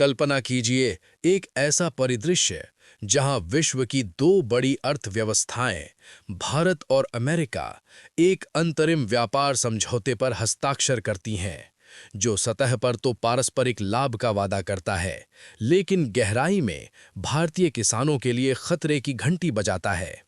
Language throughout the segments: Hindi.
कल्पना कीजिए एक ऐसा परिदृश्य जहां विश्व की दो बड़ी अर्थव्यवस्थाएं, भारत और अमेरिका, एक अंतरिम व्यापार समझौते पर हस्ताक्षर करती हैं, जो सतह पर तो पारस्परिक लाभ का वादा करता है, लेकिन गहराई में भारतीय किसानों के लिए खतरे की घंटी बजाता है।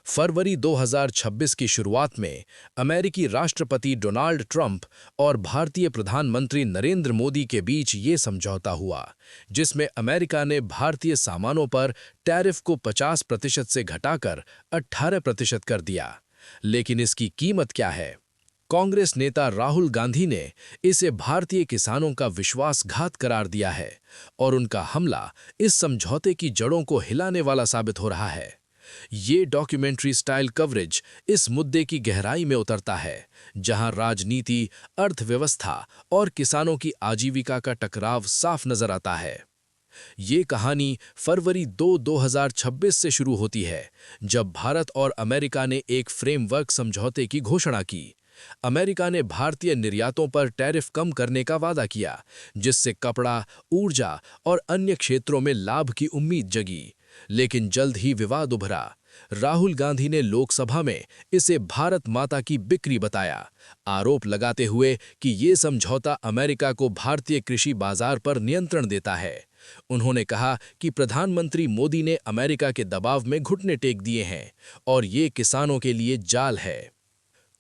फरवरी 2026 की शुरुआत में अमेरिकी राष्ट्रपति डोनाल्ड ट्रंप और भारतीय प्रधानमंत्री नरेंद्र मोदी के बीच ये समझौता हुआ, जिसमें अमेरिका ने भारतीय सामानों पर टैरिफ को 50% से घटाकर 18% कर दिया। लेकिन इसकी कीमत क्या है? कांग्रेस नेता राहुल गांधी ने इसे भारतीय किसानों का विश्वासघात करार दिया है और उनका हमला इस समझौते की जड़ों को हिलाने वाला साबित हो रहा है। ये डॉक्यूमेंट्री स्टाइल कवरेज इस मुद्दे की गहराई में उतरता है, जहां राजनीति, अर्थव्यवस्था और किसानों की आजीविका का टकराव साफ नजर आता है। ये कहानी फरवरी 2026 से शुरू होती है, जब भारत और अमेरिका ने एक फ्रेमवर्क समझौते की घोषणा की। अमेरिका ने भारतीय निर्यातों पर टैरिफ कम करने का वादा किया, जिससे कपड़ा, ऊर्जा और अन्य क्षेत्रों में लाभ की उम्मीद जगी। लेकिन जल्द ही विवाद उभरा। राहुल गांधी ने लोकसभा में इसे भारत माता की बिक्री बताया, आरोप लगाते हुए कि ये समझौता अमेरिका को भारतीय कृषि बाजार पर नियंत्रण देता है। उन्होंने कहा कि प्रधानमंत्री मोदी ने अमेरिका के दबाव में घुटने टेक दिए हैं और ये किसानों के लिए जाल है।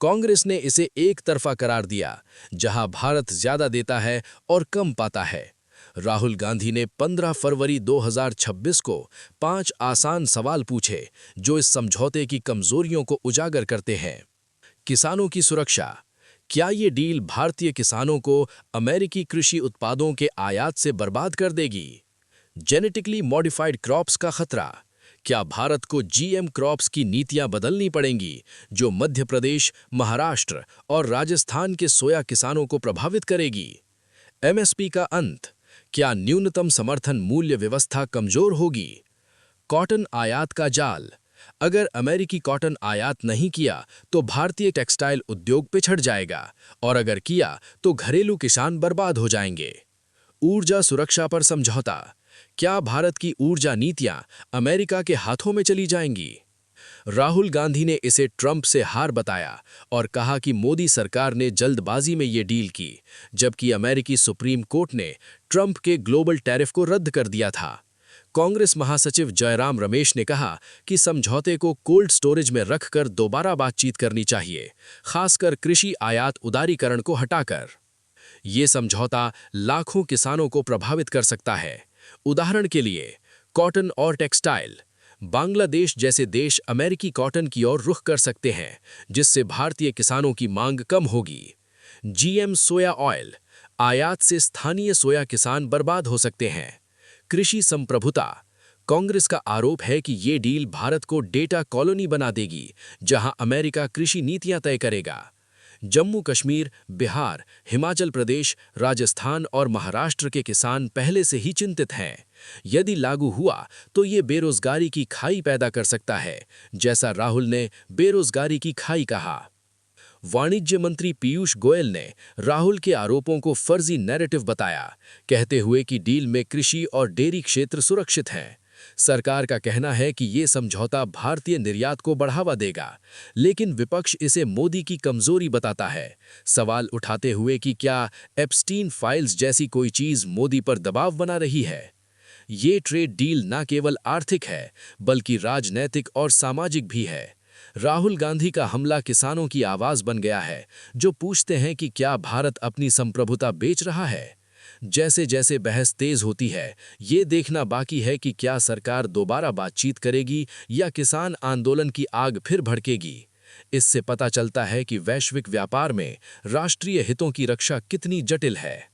कांग्रेस ने इसे एक तरफा करार दिया, जहां भारत ज्यादा देता है और कम पाता है। राहुल गांधी ने 15 फरवरी 2026 को 5 आसान सवाल पूछे, जो इस समझौते की कमजोरियों को उजागर करते हैं। किसानों की सुरक्षा। क्या ये डील भारतीय किसानों को अमेरिकी कृषि उत्पादों के आयात से बर्बाद कर देगी? जेनेटिकली मॉडिफाइड क्रॉप्स का खतरा। क्या भारत को जीएम क्रॉप्स की नीतियां बदलनी पड़ेंगी, जो मध्य प्रदेश, महाराष्ट्र और राजस्थान के सोया किसानों को प्रभावित करेगी? एमएसपी का अंत। क्या न्यूनतम समर्थन मूल्य व्यवस्था कमजोर होगी? कॉटन आयात का जाल। अगर अमेरिकी कॉटन आयात नहीं किया तो भारतीय टेक्सटाइल उद्योग पिछड़ जाएगा, और अगर किया तो घरेलू किसान बर्बाद हो जाएंगे। ऊर्जा सुरक्षा पर समझौता। क्या भारत की ऊर्जा नीतियां अमेरिका के हाथों में चली जाएंगी? राहुल गांधी ने इसे ट्रंप से हार बताया और कहा कि मोदी सरकार ने जल्दबाजी में ये डील की, जबकि अमेरिकी सुप्रीम कोर्ट ने ट्रंप के ग्लोबल टैरिफ को रद्द कर दिया था। कांग्रेस महासचिव जयराम रमेश ने कहा कि समझौते को कोल्ड स्टोरेज में रखकर दोबारा बातचीत करनी चाहिए, खासकर कृषि आयात उदारीकरण को हटाकर। ये समझौता लाखों किसानों को प्रभावित कर सकता है। उदाहरण के लिए, कॉटन और टेक्सटाइल। बांग्लादेश जैसे देश अमेरिकी कॉटन की ओर रुख कर सकते हैं, जिससे भारतीय किसानों की मांग कम होगी। जीएम सोया ऑयल। आयात से स्थानीय सोया किसान बर्बाद हो सकते हैं। कृषि संप्रभुता। कांग्रेस का आरोप है कि ये डील भारत को डेटा कॉलोनी बना देगी, जहां अमेरिका कृषि नीतियां तय करेगा। जम्मू कश्मीर, बिहार, हिमाचल प्रदेश, राजस्थान और महाराष्ट्र के किसान पहले से ही चिंतित हैं। यदि लागू हुआ तो ये बेरोजगारी की खाई पैदा कर सकता है, जैसा राहुल ने बेरोजगारी की खाई कहा। वाणिज्य मंत्री पीयूष गोयल ने राहुल के आरोपों को फर्जी नैरेटिव बताया, कहते हुए कि डील में कृषि और डेयरी क्षेत्र सुरक्षित हैं। सरकार का कहना है कि ये समझौता भारतीय निर्यात को बढ़ावा देगा, लेकिन विपक्ष इसे मोदी की कमजोरी बताता है, सवाल उठाते हुए कि क्या एप्स्टीन फाइल्स जैसी कोई चीज मोदी पर दबाव बना रही है। ये ट्रेड डील न केवल आर्थिक है, बल्कि राजनैतिक और सामाजिक भी है। राहुल गांधी का हमला किसानों की आवाज बन गया है, जो पूछते हैं कि क्या भारत अपनी संप्रभुता बेच रहा है। जैसे जैसे बहस तेज होती है, ये देखना बाकी है कि क्या सरकार दोबारा बातचीत करेगी या किसान आंदोलन की आग फिर भड़केगी। इससे पता चलता है कि वैश्विक व्यापार में राष्ट्रीय हितों की रक्षा कितनी जटिल है।